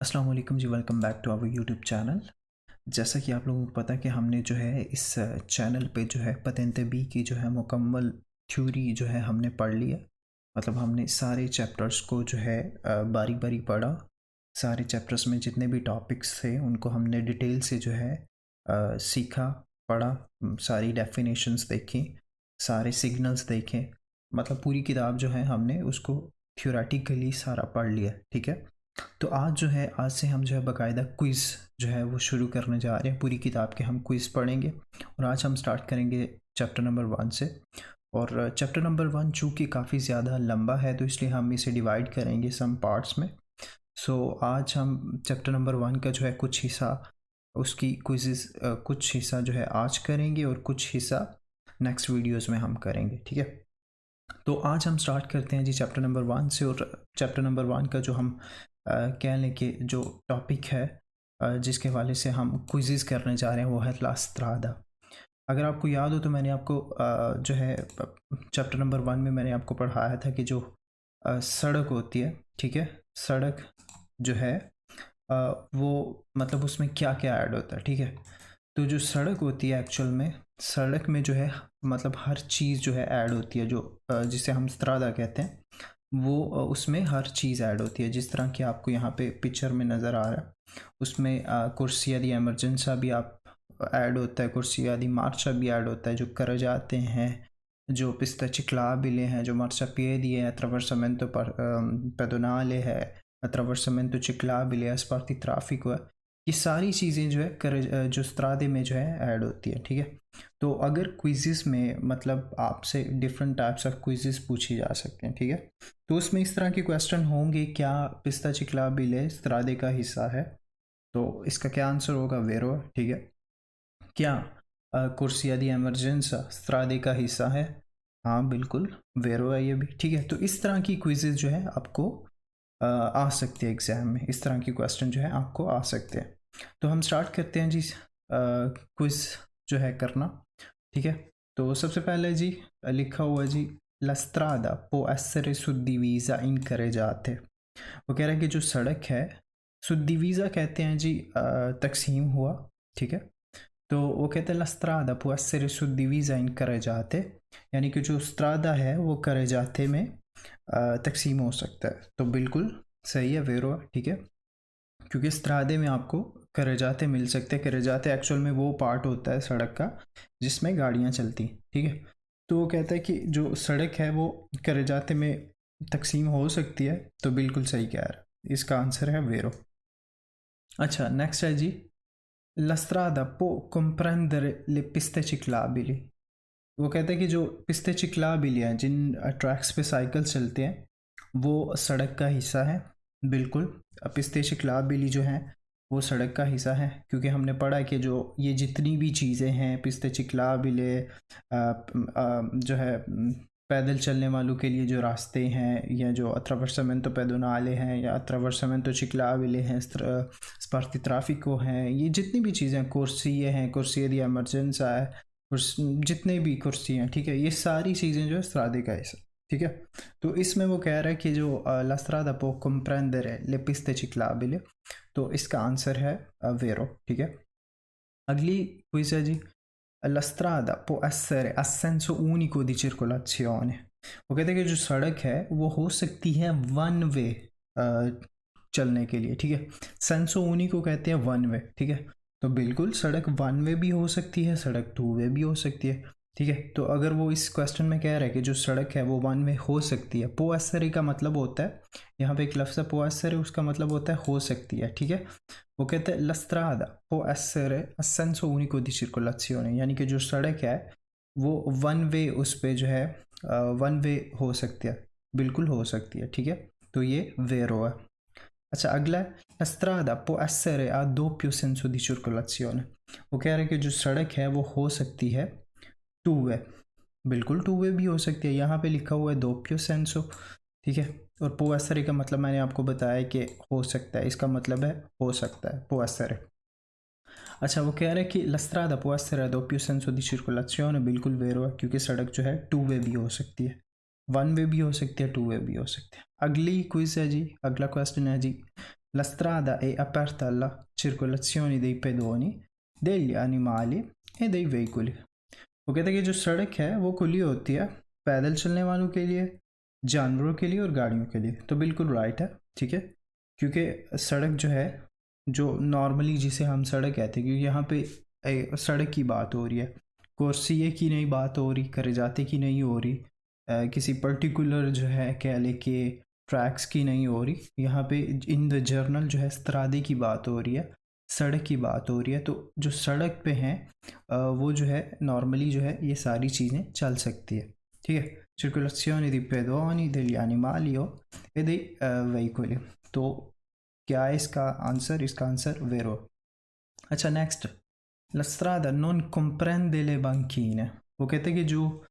अस्सलाम वालेकुम जी, welcome back to our YouTube channel. जैसा कि आप लोगों को पता है कि हमने जो है इस चैनल पे जो है पतंते बी की जो है मुकम्मल थ्योरी जो है हमने पढ़ ली है। मतलब हमने सारे चैप्टर्स को जो है बारी बारी पढ़ा। सारे चैप्टर्स में जितने भी टॉपिक्स थे उनको हमने डिटेल से जो है सीखा, पढ़ा, सारी डेफिनेशंस देखी, सारे सिग्नल्स देखे। मतलब पूरी किताब जो है हमने उसको थ्योरेटिकली सारा पढ़ लिया, ठीक है। तो आज से हम जो है बाकायदा क्विज़ जो है वो शुरू करने जा रहे हैं। पूरी किताब के हम क्विज़ पढ़ेंगे और आज हम स्टार्ट करेंगे चैप्टर नंबर 1 से। और चैप्टर नंबर 1 चूँकि काफ़ी ज़्यादा लंबा है तो इसलिए हम इसे डिवाइड करेंगे सम पार्ट्स में। सो आज हम चैप्टर नंबर 1 का जो है कुछ हिस्सा उसकी क्विज़ेस कुछ हिस्सा जो है आज करेंगे और कुछ हिस्सा नेक्स्ट वीडियोज़ में हम करेंगे, ठीक है। तो आज हम स्टार्ट करते हैं जी चैप्टर नंबर 1 से। और चैप्टर नंबर 1 का जो हम कह लें कि जो टॉपिक है जिसके हवाले से हम क्विज़ेस करने जा रहे हैं वो है ला स्त्रादा। अगर आपको याद हो तो मैंने आपको जो है चैप्टर नंबर 1 में मैंने आपको पढ़ाया था कि जो सड़क होती है, ठीक है, सड़क जो है अ, वो मतलब उसमें क्या क्या ऐड होता है, ठीक है। तो जो सड़क होती है एक्चुअल में, सड़क में जो है मतलब हर चीज़ जो है ऐड होती है, जो जिसे हम स्त्रादा कहते हैं वो उसमें हर चीज़ ऐड होती है। जिस तरह कि आपको यहाँ पे पिक्चर में नज़र आ रहा है उसमें कुर्सिया दी एमरजेंसा भी आप ऐड होता है, कुर्सिया दी मार्चा भी ऐड होता है, जो कर जाते हैं, जो पिस्ता चिक्लाबिले हैं, जो marciapiedi è attraversamento pedonale है, attraversamento ciclabile है, स्पार्ति ट्रैफिक है। ये सारी चीज़ें जो है जो स्त्रादे में जो है ऐड होती है, ठीक है। तो अगर क्विज़ेस में मतलब आपसे डिफरेंट टाइप्स ऑफ क्विज़ेस पूछी जा सकते हैं, ठीक है। तो उसमें इस तरह के क्वेश्चन होंगे, क्या पिस्ता चिक्लाबिले स्त्रादे का हिस्सा है? तो इसका क्या आंसर होगा? वेरो, ठीक है। क्या कुर्सिया दी एमरजेंसा स्त्रादे का हिस्सा है? हाँ बिल्कुल, वेरो है ये भी, ठीक है। तो इस तरह की क्विजेज जो है आपको आ सकते हैं एग्जाम में, इस तरह की क्वेश्चन जो है आपको आ सकते हैं। तो हम स्टार्ट करते हैं जी क्विज जो है करना, ठीक है। तो सबसे पहले जी लिखा हुआ जी La strada può essere suddivisa in carreggiate। वो कह रहा है कि जो सड़क है, सुद्दिवीज़ा कहते हैं जी तकसीम हुआ, ठीक है। तो वो कहते हैं la strada può essere suddivisa in carreggiate, यानी कि जो स्त्रादा है वो carreggiate में तकसीम हो सकता है। तो बिल्कुल सही है, वेरो है, ठीक है। क्योंकि स्त्रादे में आपको carreggiate मिल सकते हैं। carreggiate एक्चुअल में वो पार्ट होता है सड़क का जिसमें गाड़ियाँ चलती हैं, ठीक है। तो वो कहता है कि जो सड़क है वो carreggiate में तकसीम हो सकती है। तो बिल्कुल सही कह रहा है, इसका आंसर है वेरो। अच्छा, नेक्स्ट है जी La strada può comprendere le piste ciclabili। वो कहते हैं कि जो पिस्ते चिक्लाबिली हैं, जिन ट्रैक्स पे साइकिल चलते हैं, वो सड़क का हिस्सा है। बिल्कुल, पिस्ते चिक्लाबिली जो हैं वो सड़क का हिस्सा है, क्योंकि हमने पढ़ा है कि जो ये जितनी भी चीज़ें हैं पिस्ते चिक्लाबिले जो है पैदल चलने वालों के लिए जो रास्ते हैं, या जो अट्रावर्समेंटो पेडोनाले हैं या अट्रावर्समेंटो चिक्लाबिले हैं, स्पार्ति ट्राफिको हैं, ये जितनी भी चीज़ें, कुर्सिये हैं, कुर्सिये दी एमरजेंसा है, जितने भी कुर्सी हैं, ठीक है, ये सारी चीज़ें जो है स्त्रादे का हिस्सा, ठीक है। तो इसमें वो कह रहा है कि जो la strada può comprendere le piste ciclabili, तो इसका आंसर है वेरो, ठीक है। अगली क्विज है जी la strada può essere a senso unico di circolazione। वो कहते हैं कि जो सड़क है वो हो सकती है वन वे चलने के लिए, ठीक है। सेंसो unico कहते हैं वन वे, ठीक है। तो बिल्कुल सड़क वन वे भी हो सकती है, सड़क टू वे भी हो सकती है, ठीक है। तो अगर वो इस क्वेश्चन में कह रहा है कि जो सड़क है वो वन वे हो सकती है, पो एसरे का मतलब होता है, यहाँ पे एक लफ्ज़ है पो एसरे, उसका मतलब होता है हो सकती है, ठीक है। वो कहते हैं la strada può essere a senso unico di circolazione, यानी कि जो सड़क है वो वन वे उस पे जो है वन वे हो सकती है, बिल्कुल हो सकती है, ठीक है। तो ये वेरो है। अच्छा, अगला है la strada può essere a doppio senso di circolazione। वो कह रहे हैं कि जो सड़क है वो हो सकती है टू वे, बिल्कुल टू वे भी हो सकती है। यहाँ पे लिखा हुआ है doppio senso, ठीक है। और può essere का मतलब मैंने आपको बताया कि हो सकता है, इसका मतलब है हो सकता है, può essere। अच्छा, वो कह रहे हैं कि la strada può essere a doppio senso di circolazione, बिल्कुल वेरो है, क्योंकि सड़क जो है टू वे भी हो सकती है, वन वे भी हो सकती है, टू वे भी हो सकती है। अगली क्विज है जी, अगला क्वेश्चन है जी La strada è aperta alla circolazione dei pedoni, degli animali e dei veicoli। वो कहते हैं कि जो सड़क है वो खुली होती है पैदल चलने वालों के लिए, जानवरों के लिए और गाड़ियों के लिए। तो बिल्कुल राइट है, ठीक है, क्योंकि सड़क जो है, जो नॉर्मली जिसे हम सड़क कहते हैं, क्योंकि यहाँ पे सड़क की बात हो रही है, कोर्सिए की नहीं बात हो रही, करजाते की नहीं हो रही, किसी पर्टिकुलर जो है कह ले के ट्रैक्स की नहीं हो रही। यहाँ पे इन द जर्नल जो है स्त्रादे की बात हो रही है, सड़क की बात हो रही है। तो जो सड़क पे हैं वो जो है नॉर्मली जो है ये सारी चीज़ें चल सकती है, ठीक है। circolazione di pedoni, degli animali e dei veicoli। तो क्या है इसका आंसर? इसका आंसर वेरो। अच्छा next, la strada non comprende le banchine। वो कहते हैं कि जो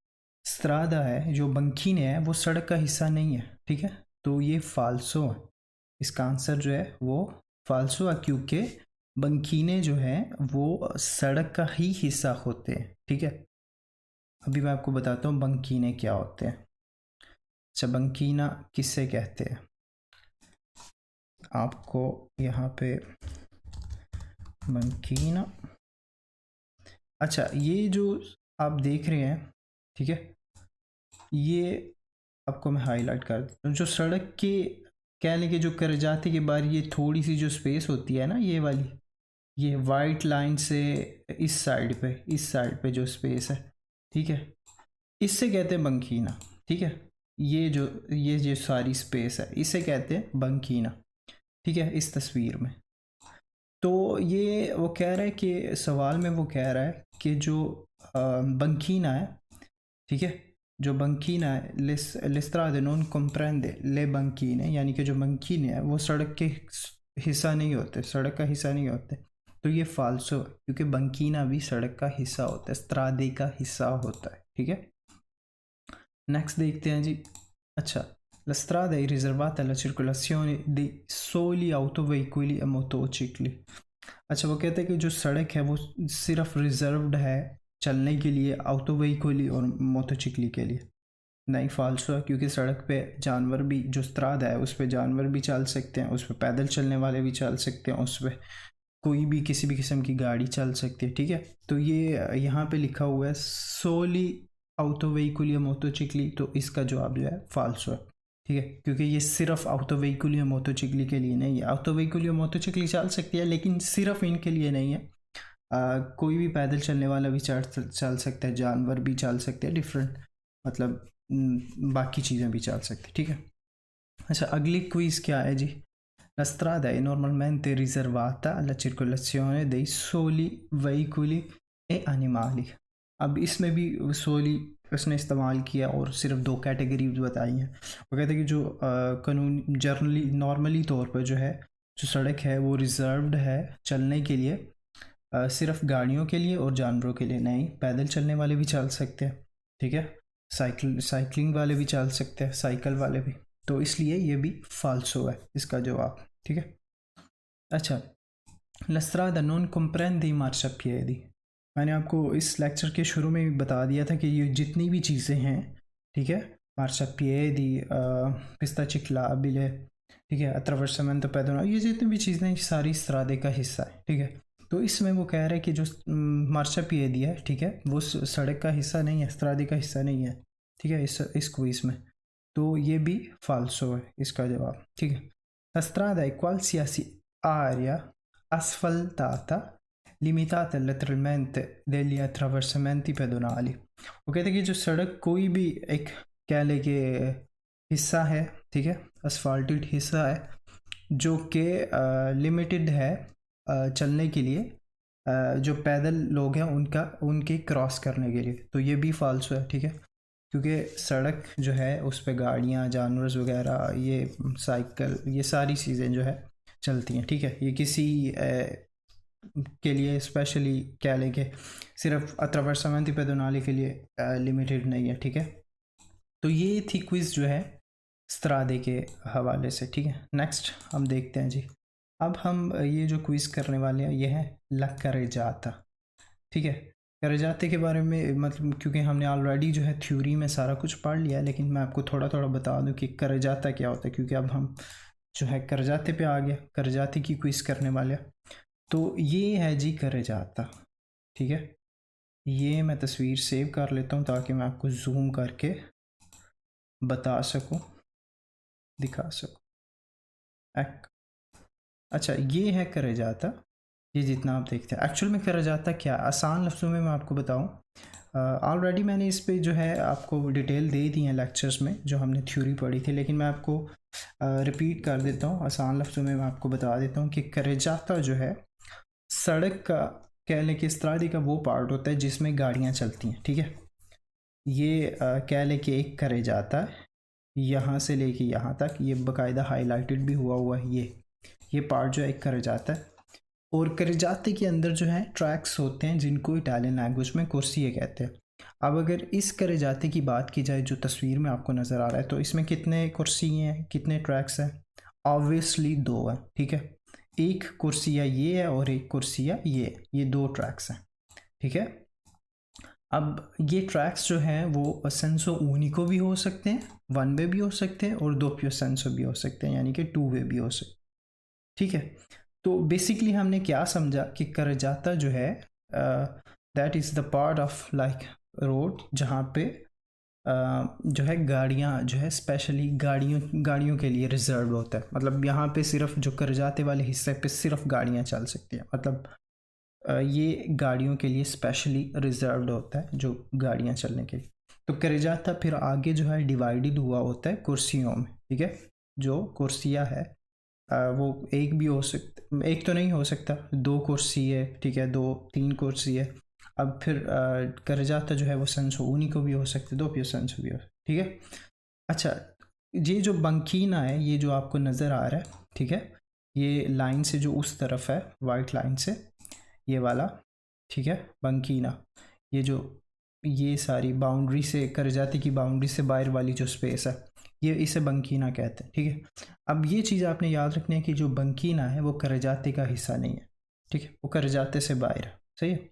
स्त्रादा है, जो बंकीने है, वो सड़क का हिस्सा नहीं है, ठीक है। तो ये फाल्सो है, इसका आंसर जो है वो फाल्सो है, क्योंकि बंकीने जो है वो सड़क का ही हिस्सा होते हैं, ठीक है। अभी मैं आपको बताता हूँ बंकीने क्या होते हैं। अच्छा, बंकीना किससे कहते हैं? आपको यहाँ पे बंकीना, अच्छा ये जो आप देख रहे हैं, ठीक है, ये आपको मैं हाईलाइट कर देता हूँ। जो सड़क के कह लें कि जो करजाते के बाहर ये थोड़ी सी जो स्पेस होती है ना, ये वाली, ये वाइट लाइन से इस साइड पे जो स्पेस है, ठीक है, इससे कहते हैं बंकीना, ठीक है। ये जो सारी स्पेस है इसे कहते हैं बंकीना, ठीक है, इस तस्वीर में। तो ये वो कह रहा है कि सवाल में वो कह रहा है कि जो बंकीना है, ठीक है, जो बंकीना है, लिस्ट्रादे नॉन comprende ले बंकीने, यानी कि जो बंकीने है वो सड़क के हिस्सा नहीं होते, सड़क का हिस्सा नहीं होते। तो ये फाल्सो है, क्योंकि बंकीना भी सड़क का हिस्सा होता है, स्त्रादे का हिस्सा होता है, ठीक है। नेक्स्ट देखते हैं जी। अच्छा, la strada è riservata alla circolazione dei soli autoveicoli e motocicli। अच्छा, वो कहते हैं कि जो सड़क है वो सिर्फ रिजर्व्ड है चलने के लिए ऑटोवेहिकली और मोटरसाइकिल के लिए। नहीं, फाल्सो है, क्योंकि सड़क पे जानवर भी, जो स्त्राद है उस पे जानवर भी चल सकते हैं, उस पे पैदल चलने वाले भी चल सकते हैं, उस पे कोई भी किसी भी किस्म की गाड़ी चल सकती है, ठीक है। तो ये यहाँ पे लिखा हुआ है सोली ऑटोवेहिकल या मोटरसाइकिल, तो इसका जवाब जो है फाल्सो है, ठीक है, क्योंकि ये सिर्फ ऑटोवेहिकल या मोटरसाइकिल के लिए नहीं है। ऑटोवेहिकल या मोटरसाइकिल चल सकती है लेकिन सिर्फ इनके लिए नहीं है। कोई भी पैदल चलने वाला भी चल सकता है, जानवर भी चल सकते हैं, डिफरेंट मतलब बाकी चीज़ें भी चल सकती, ठीक है। अच्छा, अगली क्विज़ क्या है जी। La strada è normalmente riservata alla circolazione dei soli veicoli e animali। अब इसमें भी सोली उसने इस्तेमाल किया और सिर्फ दो कैटेगरीज बताई हैं। वो कहते हैं कि जो कानून जनरली नॉर्मली तौर पर जो है, जो सड़क है वो रिजर्व्ड है चलने के लिए, सिर्फ गाड़ियों के लिए और जानवरों के लिए नहीं। पैदल चलने वाले भी चल सकते हैं, ठीक है, साइकिलिंग वाले भी चल सकते हैं, साइकिल वाले भी। तो इसलिए ये भी फाल्सो है इसका जवाब, ठीक है। अच्छा, la strada non comprende i marciapiedi। मैंने आपको इस लेक्चर के शुरू में भी बता दिया था कि ये जितनी भी चीज़ें हैं, ठीक है, marciapiedi, pista ciclabile, ठीक है, attraversamento pedonale, ये जितनी भी चीज़ें हैं सारी स्त्रादे का हिस्सा है, ठीक है। तो इसमें वो कह रहा है कि जो मार्चापिएदी है, ठीक है, वो सड़क का हिस्सा नहीं है, स्त्रादे का हिस्सा नहीं है, ठीक है, इस क्विज में। तो ये भी फाल्सो है इसका जवाब, ठीक है। La strada è qualsiasi area asfaltata limitata letteralmente degli attraversamenti pedonali। वो कहते हैं कि जो सड़क कोई भी एक कह ले के हिस्सा है, ठीक है, असफाल्टेड हिस्सा है जो कि लिमिटेड है चलने के लिए, जो पैदल लोग हैं उनके क्रॉस करने के लिए। तो ये भी फाल्सो है, ठीक है, क्योंकि सड़क जो है उस पर गाड़ियाँ, जानवर वगैरह, ये साइकिल, ये सारी चीज़ें जो है चलती हैं, ठीक है। ये किसी के लिए स्पेशली क्या लेके सिर्फ attraversamenti pedonali के लिए लिमिटेड नहीं है, ठीक है। तो ये थी क्विज़ जो है स्त्रादे के हवाले से, ठीक है। नेक्स्ट हम देखते हैं जी। अब हम ये जो क्विज़ करने वाले हैं ये है ला carreggiata, ठीक है। करजाते के बारे में मतलब क्योंकि हमने ऑलरेडी जो है थ्योरी में सारा कुछ पढ़ लिया है, लेकिन मैं आपको थोड़ा थोड़ा बता दूं कि करजाता क्या होता है, क्योंकि अब हम जो है करजाते पे आ गया, करजाते की क्विज करने वाले। तो ये है जी करजाता, ठीक है। ये मैं तस्वीर सेव कर लेता हूँ ताकि मैं आपको जूम करके बता सकूँ, दिखा सकूँ। अच्छा, ये है करजाता, ये जितना आप देखते हैं। एक्चुअल में करजाता क्या, आसान लफ्ज़ों में मैं आपको बताऊँ, ऑलरेडी मैंने इस पे जो है आपको डिटेल दे दी है लेक्चर्स में जो हमने थ्योरी पढ़ी थी, लेकिन मैं आपको रिपीट कर देता हूँ। आसान लफ्ज़ों में मैं आपको बता देता हूँ कि करजाता जो है सड़क का, कह लें कि इस तरह का वो पार्ट होता है जिसमें गाड़ियाँ चलती हैं, ठीक है। ये कह लें कि एक करजाता है, यहाँ से लेके यहाँ तक, ये बाकायदा हाईलाइटेड भी हुआ है। ये पार्ट जो है एक करजाता है। और करजाते के अंदर जो है ट्रैक्स होते हैं जिनको इटालियन लैंग्वेज में कुर्सिये कहते हैं। अब अगर इस करजाते की बात की जाए जो तस्वीर में आपको नज़र आ रहा है, तो इसमें कितने कुर्सिये हैं, कितने ट्रैक्स हैं? ऑब्वियसली 2 हैं, ठीक है। एक कुर्सिया ये है और एक कुर्सिया ये 2 ट्रैक्स हैं, ठीक है। अब ये ट्रैक्स जो हैं वो सेंसो ऊनिको भी हो सकते हैं, 1 वे भी हो सकते हैं, और दोप्यो सेंसो भी हो सकते हैं, यानी कि 2 वे भी हो सकते हैं, ठीक है। तो बेसिकली हमने क्या समझा कि करजाता जो है that is the part of like road जहाँ पे जो है गाड़ियाँ जो है स्पेशली गाड़ियों के लिए रिजर्व होता है। मतलब यहाँ पे सिर्फ जो करजाते वाले हिस्से पे सिर्फ गाड़ियाँ चल सकती हैं। मतलब ये गाड़ियों के लिए स्पेशली रिजर्व्ड होता है, जो गाड़ियाँ चलने के लिए। तो करजाता फिर आगे जो है डिवाइडेड हुआ होता है कुर्सियों में, ठीक है। जो कुर्सियाँ है वो एक भी हो सकता, एक तो नहीं हो सकता, 2 कुर्सी है, ठीक है, 2-3 कुर्सी है। अब फिर करजाता जो है वो सेंसो ऊनिको भी हो सकते, दोप्यो सेंसो भी हो, ठीक है। अच्छा, ये जो बंकीना है, ये जो आपको नज़र आ रहा है, ठीक है, ये लाइन से जो उस तरफ है, वाइट लाइन से, ये वाला, ठीक है, बंकीना, ये सारी बाउंड्री से, करजाते की बाउंड्री से बाहर वाली जो स्पेस है, ये इसे बंकीना कहते हैं, ठीक है। अब ये चीज़ आपने याद रखनी है कि जो बंकीना है वो करजाते का हिस्सा नहीं है, ठीक है, वो करजाते से बाहर है, सही है।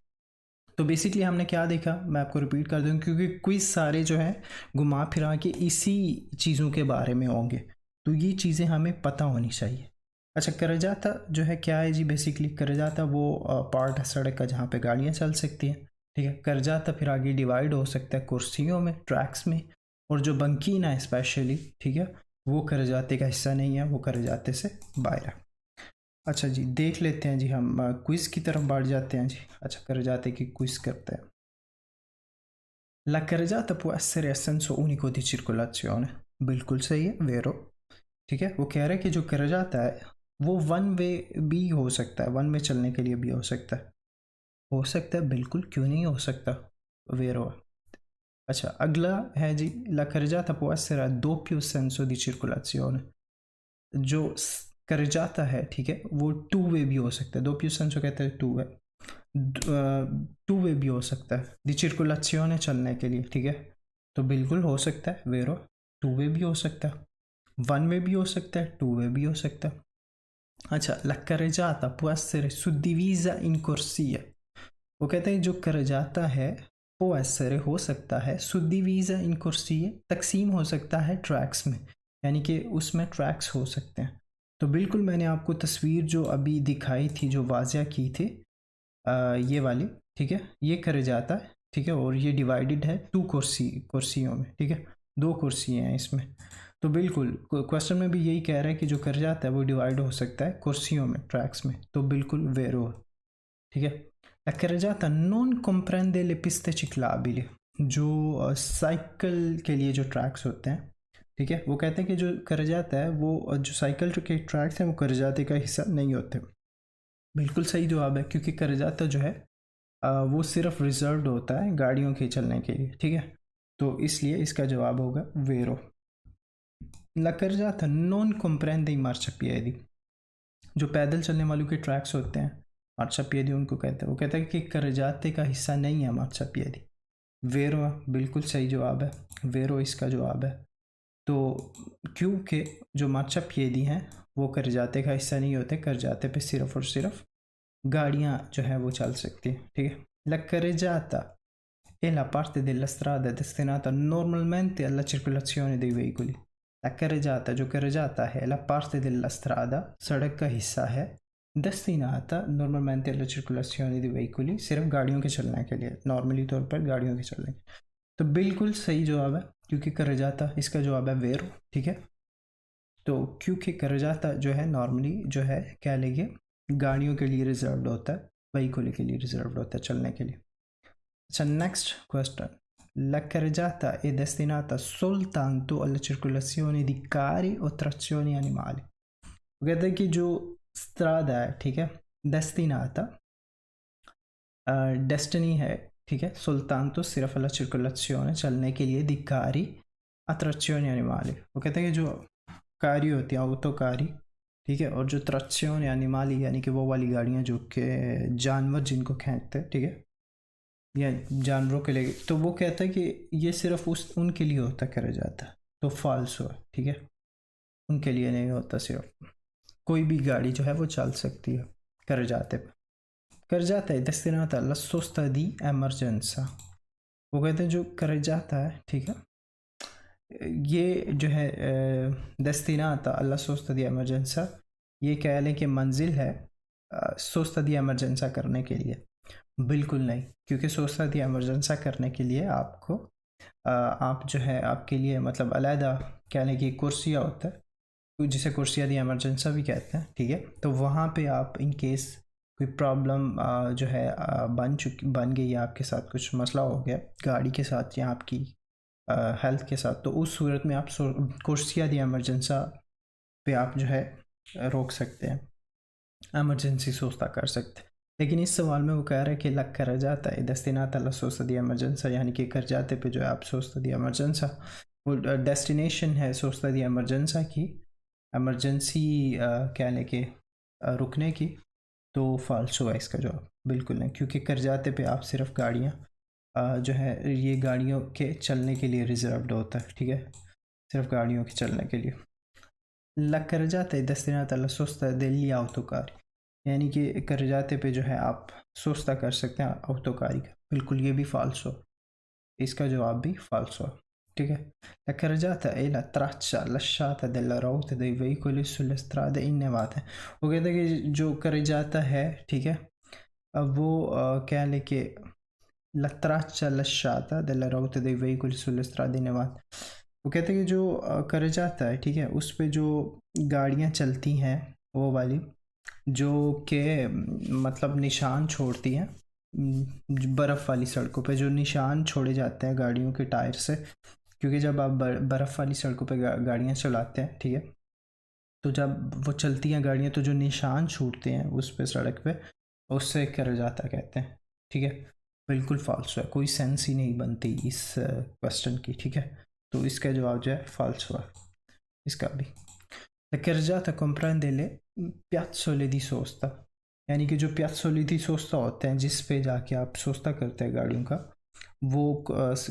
तो बेसिकली हमने क्या देखा, मैं आपको रिपीट कर दूँ क्योंकि क्विज सारे जो है घुमा फिरा के इसी चीज़ों के बारे में होंगे, तो ये चीज़ें हमें पता होनी चाहिए। अच्छा, करजाता जो है क्या है जी, बेसिकली करजाता वो पार्ट है सड़क का जहाँ पे गाड़ियाँ चल सकती हैं, ठीक है। करजाता फिर आगे डिवाइड हो सकता है कुर्सियों में, ट्रैक्स में, और जो बंकीना है स्पेशली, ठीक है, वो करजाते का हिस्सा नहीं है, वो करजाते से बाहर है। अच्छा जी, देख लेते हैं जी, हम क्विज की तरफ बढ़ जाते हैं जी। अच्छा, करजाते की क्विज करते हैं। La carreggiata può essere a senso unico di circolazione, बिल्कुल सही है, वेरो, ठीक है। वो कह रहे हैं कि जो करजाता है वो 1 वे भी हो सकता है, 1 वे चलने के लिए भी हो सकता है, बिल्कुल, क्यों नहीं हो सकता, वेरो। अच्छा, अगला है जी, la carreggiata può essere a doppio senso di circolazione, जो करजाता है, ठीक है, वो 2 वे भी हो सकता है, doppio senso कहते हैं 2 वे, 2 वे भी हो सकता है, दी circolazione चलने के लिए, ठीक है। तो बिल्कुल हो सकता है, वेरो, 2 वे भी हो सकता है, 1 वे भी हो सकता है, 2 वे भी हो सकता है। अच्छा, la carreggiata può essere suddivisa in corsie, वो कहते हैं जो करजाता है वो ऐसे हो सकता है, सुद्दिवीज़ा इन कुर्सिये, तकसीम हो सकता है ट्रैक्स में, यानी कि उसमें ट्रैक्स हो सकते हैं। तो बिल्कुल मैंने आपको तस्वीर जो अभी दिखाई थी, जो वाज़िया की थी, ये वाली, ठीक है, ये करजाता है, ठीक है, और ये डिवाइडेड है 2 कुर्सियों में, ठीक है, 2 कुर्सियाँ हैं इसमें। तो बिल्कुल क्वेश्चन में भी यही कह रहा है कि जो करजाता है वो डिवाइड हो सकता है कुर्सियों में, ट्रैक्स में, तो बिल्कुल वेरो, ठीक है। La carreggiata non comprende le piste ciclabili, जो साइकिल के लिए जो ट्रैक्स होते हैं, ठीक है, वो कहते हैं कि जो करजाता है वो जो साइकिल के ट्रैक्स हैं वो करजाते का हिस्सा नहीं होते। बिल्कुल सही जवाब है, क्योंकि करजाता जो है वो सिर्फ रिजर्व्ड होता है गाड़ियों के चलने के लिए, ठीक है, तो इसलिए इसका जवाब होगा वेरो। La carreggiata non comprende i marciapiedi, जो पैदल चलने वालों के ट्रैक्स होते हैं, मार्चापिएदी उनको कहते हैं, वो कहता है कि करजाते का हिस्सा नहीं है मार्चापिएदी, वेरो, बिल्कुल सही जवाब है, वेरो इसका जवाब है। तो क्योंकि जो मार्चापिएदी हैं वो करजाते का हिस्सा नहीं होते, करजाते पे सिर्फ और सिर्फ गाड़ियाँ जो है वो चल सकती हैं, ठीक है। La carreggiata è la parte della strada destinata normalmente alla circolazione dei veicoli, La carreggiata, जो carreggiata है la parte della strada, सड़क का हिस्सा है, destinata normalmente alla circolazione di veicoli, सिर्फ गाड़ियों के चलने के लिए, नॉर्मली तौर पर गाड़ियों के चलने के। तो बिल्कुल सही जवाब है, क्योंकि carreggiata इसका जवाब है वेरो, ठीक है। तो क्योंकि carreggiata जो है नॉर्मली जो है क्या लेंगे, गाड़ियों के लिए रिजर्व्ड होता है, veicoli के लिए रिजर्व्ड होता है, चलने के लिए। अच्छा, next question, la carreggiata è destinata soltanto alla circolazione di carri o trazioni animali। वो कहते हैं कि जो स्त्रादा है, ठीक है, destinata डेस्टिनी है, ठीक है, soltanto सिर्फ alla circolazione चलने के लिए, di carri attrazioni animali। वो कहते हैं कि जो कारी होती हैं, ऑटोकारी, ठीक है, और जो trazioni animali यानी कि वो वाली गाड़ियाँ जो कि जानवर जिनको खींचते हैं, ठीक है, या जानवरों के लिए, तो वो कहता है कि ये सिर्फ उनके लिए होता करा जाता है, तो फॉल्स हुआ, ठीक है, उनके लिए नहीं होता, सिर्फ कोई भी गाड़ी जो है वो चल सकती है कर जाते पे। कर जाता है destinata alla sosta di emergenza। वो कहते हैं जो कर जाता है, ठीक है, ये जो है destinata alla sosta di emergenza, ये कह लें कि मंजिल है sosta di emergenza करने के लिए। बिल्कुल नहीं, क्योंकि सोचता थी एमरजेंसा करने के लिए आपको आप जो है आपके लिए मतलब अलहदा कहने की कुर्सियाँ होता है, जिसे कुर्सियाँ दी एमरजेंसा भी कहते हैं, ठीक है। तो वहाँ पे आप इन केस कोई प्रॉब्लम जो है बन गई, आपके साथ कुछ मसला हो गया गाड़ी के साथ या आपकी हेल्थ के साथ, तो उस सूरत में आप कुर्सियाँ दी एमरजेंसा पे आप जो है रोक सकते हैं, एमरजेंसी सोचता कर सकते हैं। लेकिन इस सवाल में वो कह रहा है कि लग कर जाता है destinata alla sosta di emergenza, यानी कि कर जाते पे जो है आप सोचता दी एमरजेंसा, वो डेस्टिनेशन है सोचता दी एमरजेंसा की, एमरजेंसी कहने के रुकने की, तो फॉल्स हुआ इसका जवाब, बिल्कुल नहीं, क्योंकि कर जाते पे आप सिर्फ गाड़ियाँ जो है ये गाड़ियों के चलने के लिए रिजर्व्ड होता है, ठीक है, सिर्फ गाड़ियों के चलने के लिए। La carreggiata è destinata alla sosta degli autocar, यानी कि कर जाते पे जो है आप सोचता कर सकते हैं ऑटोकारी का, बिल्कुल ये भी फाल्स हो, इसका जवाब भी फाल्स हो, ठीक है। La carreggiata è la traccia lasciata dalla rotta dei veicoli sulle strade innevate। वो कहते हैं कि जो कर जाता है, ठीक है, अब वो क्या लेके la traccia lasciata dalla rotta dei veicoli sulle strade innevate, वो कहते हैं कि जो कर जाता है, ठीक है, उस पे जो गाड़ियाँ चलती हैं वो वाली, जो कि मतलब निशान छोड़ती हैं बर्फ़ वाली सड़कों पे, जो निशान छोड़े जाते हैं गाड़ियों के टायर से, क्योंकि जब आप बर्फ़ वाली सड़कों पे गाड़ियाँ चलाते हैं, ठीक है, तो जब वो चलती हैं गाड़ियाँ तो जो निशान छूटते हैं उस पे सड़क पे, उससे कर जाता कहते हैं, ठीक है। बिल्कुल फॉल्स है, कोई सेंस ही नहीं बनती इस क्वेश्चन की, ठीक है, तो इसका जवाब जो है फॉल्स हुआ इसका भी। La carreggiata comprende le piazzole di sosta, यानी कि जो piazzole di sosta होते हैं जिस पे जाके आप सोस्ता करते हैं गाड़ियों का, वो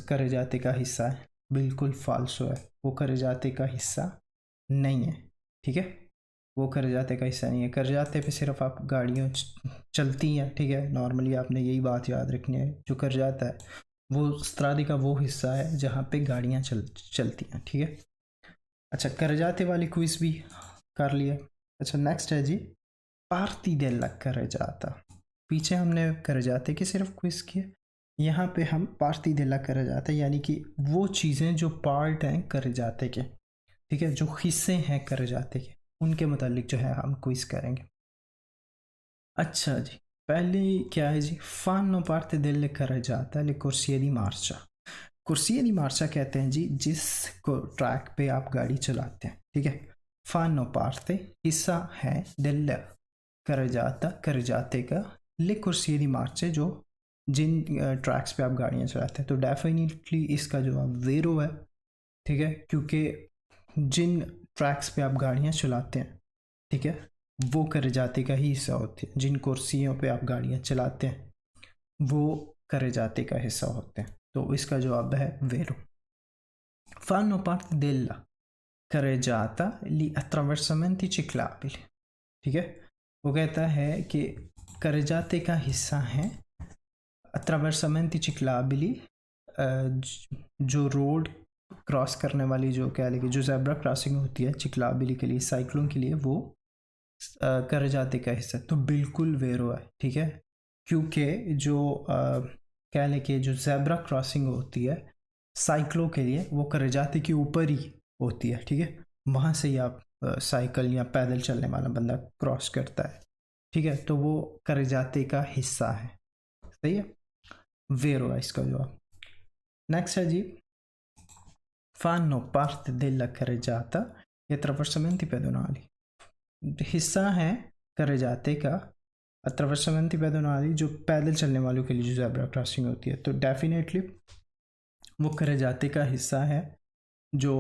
carreggiate का हिस्सा है, बिल्कुल फाल्स है, वो carreggiate का हिस्सा नहीं है, ठीक है, वो carreggiate का हिस्सा नहीं है। carreggiate पे सिर्फ आप गाड़ियाँ चलती हैं, ठीक है, नॉर्मली आपने यही बात याद रखनी है, जो carreggiata है वो स्त्रादे का वो हिस्सा है जहाँ पे गाड़ियाँ चलती हैं, ठीक है। अच्छा, कर जाते वाली क्विज भी कर लिए। अच्छा, नेक्स्ट है जी पार्टी डेला कर जाता। पीछे हमने कर जाते कि सिर्फ क्विज किए, यहाँ पे हम पार्टी डेला कर जाता यानी कि वो चीज़ें जो पार्ट हैं कर जाते के, ठीक है, जो हिस्से हैं कर जाते के, उनके मुतालिक जो है हम क्विज करेंगे। अच्छा जी, पहले क्या है जी, fanno parte delle carreggiate le corsie di marcia। कुर्सियाँ दी मार्चा कहते हैं जी जिस ट्रैक पे आप गाड़ी चलाते हैं, ठीक है। fanno parte हिस्सा है del carreggiate का ले कुर्सियाँ दी मार्चे जो जिन ट्रैक्स पे आप गाड़ियाँ चलाते हैं, तो डेफिनेटली इसका जवाब वेरो है, ठीक है, क्योंकि जिन ट्रैक्स पे आप गाड़ियाँ चलाते हैं, ठीक है, वो carreggiate का ही हिस्सा होते हैं, जिन कुर्सियों पे आप गाड़ियाँ चलाते हैं वो carreggiate का हिस्सा होते हैं, तो इसका जवाब है वेरो। Fanno parte della carreggiata gli attraversamenti ciclabili, ठीक है, वो कहता है कि carreggiate का हिस्सा है attraversamenti ciclabili, जो रोड क्रॉस करने वाली जो क्या लेगी जो ज़ेब्रा क्रॉसिंग होती है चिकलाबेली के लिए, साइक्लोन के लिए, वो करजाते का हिस्सा, तो बिल्कुल वेरो है, ठीक है। क्योंकि जो क्या लेके जो ज़ेब्रा क्रॉसिंग होती है साइक्लो के लिए वो करजाते के ऊपर ही होती है, ठीक है। वहाँ से ही आप साइकिल या पैदल चलने वाला बंदा क्रॉस करता है, ठीक है। तो वो करजाते का हिस्सा है, सही है, वेरो है इसका जवाब। नेक्स्ट है जी, fanno parte della carreggiata gli attraversamenti pedonali, हिस्सा है carreggiate का attraversamenti pedonali, जो पैदल चलने वालों के लिए जो ज़ेब्रा क्रॉसिंग होती है, तो डेफिनेटली वो carreggiate का हिस्सा है जो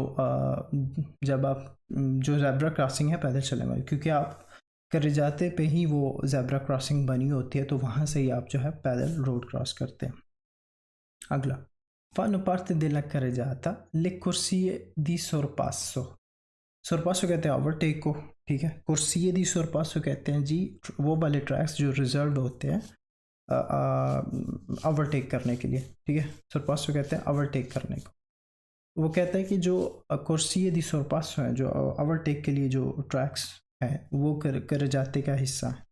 जब आप जो ज़ेब्रा क्रॉसिंग है पैदल चलने वाली, क्योंकि आप carreggiate पे ही वो ज़ेब्रा क्रॉसिंग बनी होती है, तो वहाँ से ही आप जो है पैदल रोड क्रॉस करते हैं। अगला, fanno parte della carreggiata le corsie di sorpasso, sorpasso कहते हैं ओवरटेक को, ठीक है। corsie di sorpasso कहते हैं जी वो वाले ट्रैक्स जो रिजर्व होते हैं ओवरटेक करने के लिए, ठीक है। sorpasso कहते हैं ओवरटेक करने को। वो कहता है कि जो corsie di sorpasso है, जो ओवरटेक के लिए जो ट्रैक्स हैं, वो carreggiate का हिस्सा है,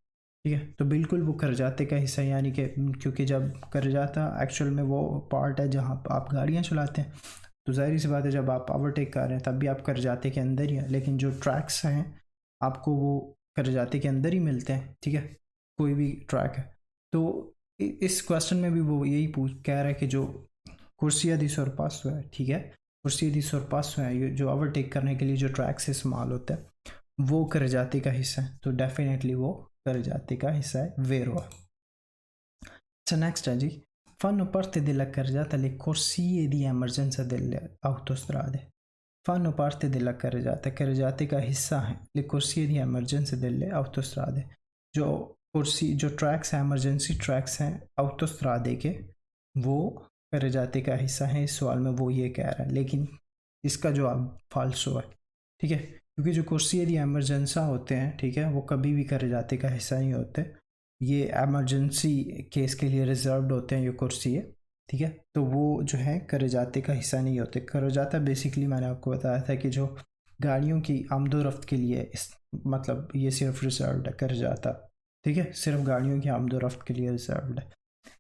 ठीक है। तो बिल्कुल वो करजाते का हिस्सा, यानी कि क्योंकि जब करजाता एक्चुअल में वो पार्ट है जहाँ आप गाड़ियाँ चलाते हैं, तो जाहिर सी बात है जब आप ओवरटेक कर रहे हैं तब भी आप करजाते के अंदर ही हैं, लेकिन जो ट्रैक्स हैं आपको वो करजाते के अंदर ही मिलते हैं, ठीक है, कोई भी ट्रैक है। तो इस क्वेश्चन में भी वो यही कह रहा है कि जो कुर्सिया दी sorpasso है, ठीक है, कुर्सिया दी sorpasso है, ये जो ओवरटेक करने के लिए जो ट्रैक से इस्तेमाल होता है वो करजाते का हिस्सा है, तो डेफिनेटली वो करजाते का हिस्सा है, वेरो है। अच्छा नेक्स्ट है जी, fanno parte della carreggiata le corsie di emergenza delle autostrade, fanno parte della carreggiata, carreggiate का हिस्सा है le corsie di emergenza delle autostrade, जो कुर्सी जो ट्रैक्स हैं एमरजेंसी ट्रैक्स हैं autostrade के, वो carreggiate का हिस्सा है। इस सवाल में वो ये कह रहा है, लेकिन इसका जवाब फाल्सो है, ठीक है, क्योंकि जो कुर्सी यदि एमरजेंसा होते हैं, ठीक है, वो कभी भी carreggiate का हिस्सा नहीं होते, ये एमरजेंसी केस के लिए रिजर्व्ड होते हैं ये कुर्सी है, ठीक है। तो वो जो है carreggiate का हिस्सा नहीं होते। carreggiata बेसिकली मैंने आपको बताया था कि जो गाड़ियों की आमदोरफ्त के लिए मतलब ये सिर्फ रिजर्व्ड है carreggiata, ठीक है, सिर्फ गाड़ियों की आमदोरफ्त के लिए रिजर्व्ड है।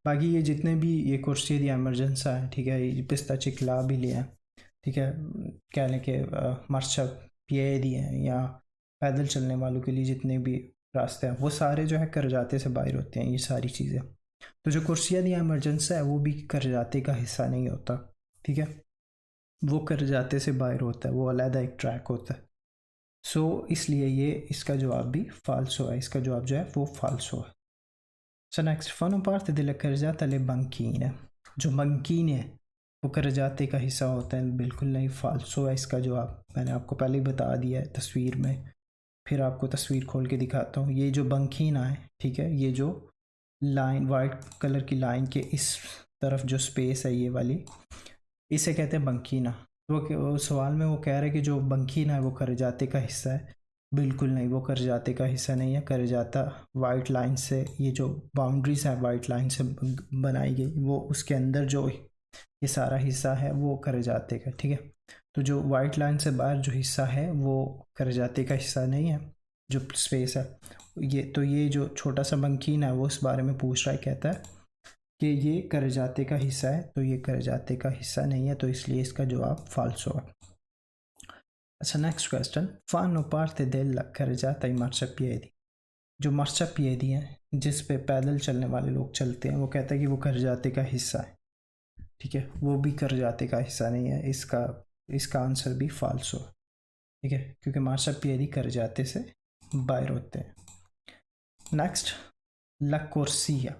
बाकी ये जितने भी ये कुर्सी यदि एमरजेंसा है, ठीक है, ये पिस्ता चिकला भी लिया है, ठीक है, कह लें कि मार्शा पिएदी हैं या पैदल चलने वालों के लिए जितने भी रास्ते हैं वो सारे जो है carreggiate से बाहर होते हैं ये सारी चीज़ें। तो जो कुर्सिया दी एमरजेंसी है वो भी carreggiate का हिस्सा नहीं होता, ठीक है, वो carreggiate से बाहर होता है, वो अलग एक ट्रैक होता है। सो इसलिए ये इसका जवाब भी फाल्सो है, इसका जवाब जो है वो फाल्सो है। So next, fanno parte della carreggiata le banchine, जो banchine है वो carreggiate का हिस्सा होता है, बिल्कुल नहीं, फाल्सो है इसका जवाब। मैंने आपको पहले ही बता दिया है तस्वीर में, फिर आपको तस्वीर खोल के दिखाता हूँ। ये जो बंकीना है, ठीक है, ये जो लाइन वाइट कलर की लाइन के इस तरफ जो स्पेस है ये वाली, इसे कहते हैं बंकीना। वो सवाल में वो कह रहे हैं कि जो बंकीना है वो carreggiate का हिस्सा है, बिल्कुल नहीं, वो carreggiate का हिस्सा नहीं है। carreggiata वाइट लाइन से, ये जो बाउंड्रीज है वाइट लाइन से बनाई गई, वो उसके अंदर जो ये सारा हिस्सा है वो carreggiate का, ठीक है। तो जो वाइट लाइन से बाहर जो हिस्सा है वो carreggiate का हिस्सा नहीं है, जो स्पेस है ये। तो ये जो छोटा सा बंकीन है वो इस बारे में पूछ रहा है, कहता है कि ये carreggiate का हिस्सा है, तो ये carreggiate का हिस्सा नहीं है, तो इसलिए इसका जवाब फाल्सो है। अच्छा next question, fanno parte della carreggiata i marciapiedi, जो marciapiedi है जिस पे पैदल चलने वाले लोग चलते हैं, वो कहता है कि वो carreggiate का हिस्सा है, ठीक है, वो भी carreggiate का हिस्सा नहीं है। इसका आंसर भी फाल्सो है, ठीक है, क्योंकि marciapiedi carreggiate से बाहर होते हैं। नेक्स्ट, ला कोर्सिया,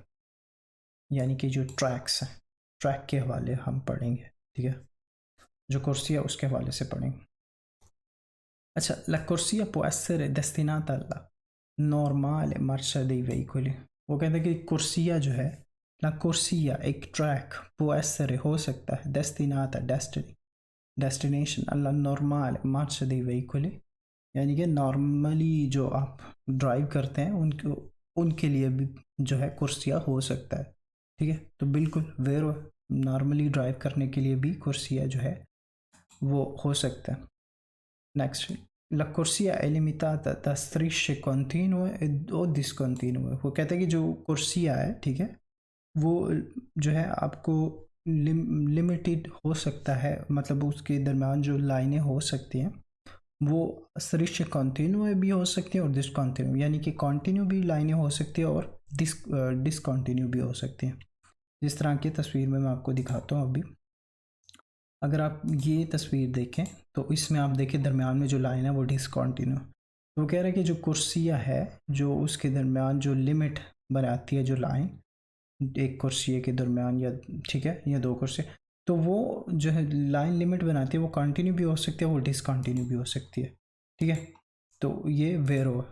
यानी कि जो ट्रैक्स हैं, ट्रैक के हवाले हम पढ़ेंगे, ठीक है, जो कोर्सिया उसके हवाले से पढ़ेंगे। अच्छा, la corsia può essere destinata alla normale marcia dei veicoli, वो कहते हैं कि कुर्सिया जो है, la corsia एक ट्रैक, può essere हो सकता है, destinata destination, alla normale marcia dei veicoli, यानी कि नॉर्मली जो आप ड्राइव करते हैं उनके लिए भी जो है कुर्सिया हो सकता है, ठीक है। तो बिल्कुल वेरो, नॉर्मली ड्राइव करने के लिए भी कुर्सिया जो है वो हो सकता है। Next, la corsia è limitata da strisce continue o discontinue। वो कहते हैं कि जो कुर्सिया है, ठीक है, वो जो है आपको लिमिटेड हो सकता है, मतलब उसके दरम्यान जो लाइनें हो सकती हैं वो सरिश्च कॉन्टिन्यू भी हो सकती है और डिसकॉन्टिन्यू, यानी कि कॉन्टिन्यू भी लाइनें हो सकती है और डिसकॉन्टिन्यू भी हो सकती हैं। जिस तरह की तस्वीर में मैं आपको दिखाता हूँ अभी, अगर आप ये तस्वीर देखें तो इसमें आप देखें दरमियान में जो लाइन है वो डिसकॉन्टिन्यू। तो वो कह रहा है कि जो कुर्सिया है, जो उसके दरमियान जो लिमिट बनाती है जो लाइन एक कुर्सी के दरमियान, या ठीक है, या दो कुर्सी, तो वो जो है लाइन लिमिट बनाती है वो कंटिन्यू भी हो सकती है, वो डिसकंटिन्यू भी हो सकती है, ठीक है। तो ये वेरो है,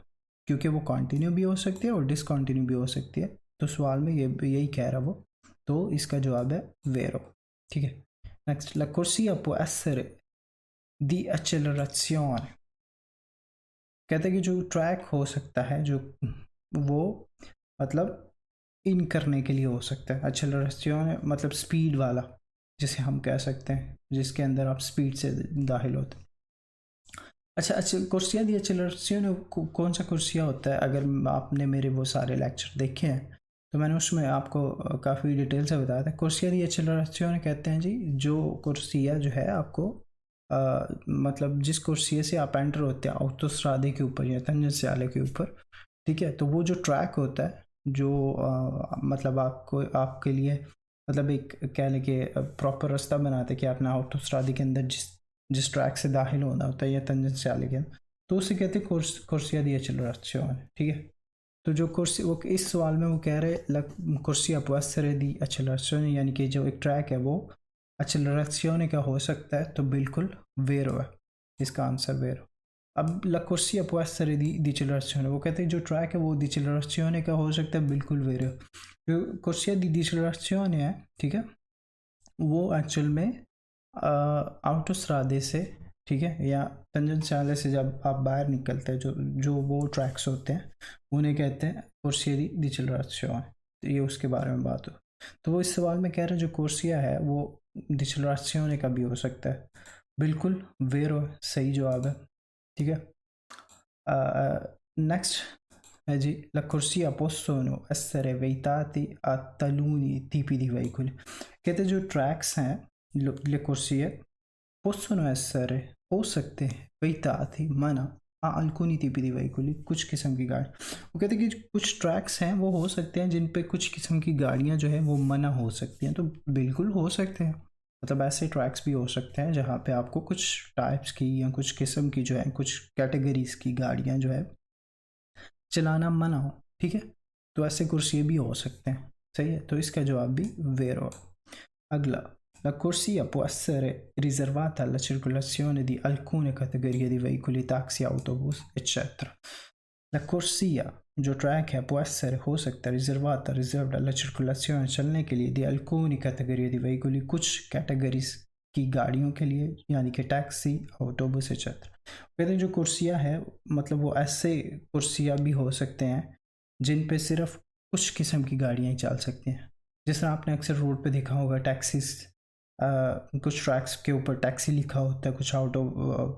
क्योंकि वो कंटिन्यू भी हो सकती है और डिसकंटिन्यू भी हो सकती है। तो सवाल में ये यही कह रहा वो, तो इसका जवाब है वेरो, ठीक है। Next, la corsia può essere di accelerazione। कहते हैं कि जो ट्रैक हो सकता है, जो वो मतलब इन करने के लिए हो सकता है। एक्सेलरेशन मतलब स्पीड वाला, जिसे हम कह सकते हैं, जिसके अंदर आप स्पीड से दाखिल होते हैं। अच्छा, कुर्सियाँ दी एक्सेलरेशन कौन सा कुर्सियाँ होता है? अगर आपने मेरे वो सारे लेक्चर देखे हैं तो मैंने उसमें आपको काफ़ी डिटेल से बताया था। कुर्सियाँ दी एक्सेलरेशन कहते हैं जी, जो कुर्सिया जो है आपको मतलब जिस कुर्सी से आप एंटर होते हैं ऑटोस्ट्रादे के ऊपर या तंजनस्याले के ऊपर, ठीक है, तो वो जो ट्रैक होता है जो मतलब आपको आपके लिए मतलब एक कह लें कि प्रॉपर रास्ता बनाते हैं कि आपने ऑटोस्ट्रादे के अंदर जिस ट्रैक से दाखिल होना होता है या तंजनस्याले के अंदर, तो उसे कहते हैं कुर्सिया दी एक्सेलरेशन, ठीक है। तो जो कुर्सी, वो इस सवाल में वो कह रहे कुर्सिया può essere di accelerazione, यानी कि जो एक ट्रैक है वो accelerazione का हो सकता है, तो बिल्कुल वेरो है इसका आंसर, वेरो। अब la corsia può essere di accelerazione, वो कहते हैं जो ट्रैक है वो di accelerazione का हो सकता है, बिल्कुल वेरो। जो corsia di accelerazione है, ठीक है, वो एक्चुअल में ऑटोस्ट्रादे से, ठीक है, या तंजनस्याले से जब आप बाहर निकलते हैं, जो जो वो ट्रैक्स होते हैं उन्हें कहते हैं कोर्सिया दी एक्सेलरेशन। तो ये उसके बारे में बात हो। तो वो इस सवाल में कह रहे हैं जो कोर्सिया है वो एक्सेलरेशन का भी हो सकता है, बिल्कुल वेरो सही जवाब है, ठीक है। नेक्स्ट है जी, la corsia possono essere veitati a taluni tipi di veicoli। कहते हैं जो ट्रैक्स हैं, le corsie possono essere हो सकते हैं veitati मना a alcuni tipi di veicoli, कुछ किस्म की गाड़ी। वो कहते हैं कि कुछ ट्रैक्स हैं वो हो सकते हैं जिन पे कुछ किस्म की गाड़ियां जो है वो मना हो सकती हैं, तो बिल्कुल हो सकते हैं। मतलब ऐसे ट्रैक्स भी हो सकते हैं जहाँ पे आपको कुछ टाइप्स की या कुछ किस्म की जो है कुछ कैटेगरीज की गाड़ियाँ जो है चलाना मना हो, ठीक है। तो ऐसे कुर्सी भी हो सकते हैं, सही है। तो इसका जवाब भी वेरो। अगला, la corsia può essere riservata alla circolazione di alcune categorie di veicoli, taxi, autobus, eccetera। La corsia जो ट्रैक है può essere हो सकता है रिजर्वाता रिजर्व alla circolazione चलने के लिए di alcuni categorie di veicoli कुछ कैटेगरीज की गाड़ियों के लिए, यानी कि टैक्सी, ऑटोबस एट्सेट्रा। कहते हैं जो कुर्सियाँ है मतलब वो ऐसे कुर्सियाँ भी हो सकते हैं जिन पे सिर्फ कुछ किस्म की गाड़ियाँ ही चल सकती हैं। जिस तरह आपने अक्सर रोड पे देखा होगा टैक्सीज, कुछ ट्रैक्स के ऊपर टैक्सी लिखा होता है, कुछ ऑटो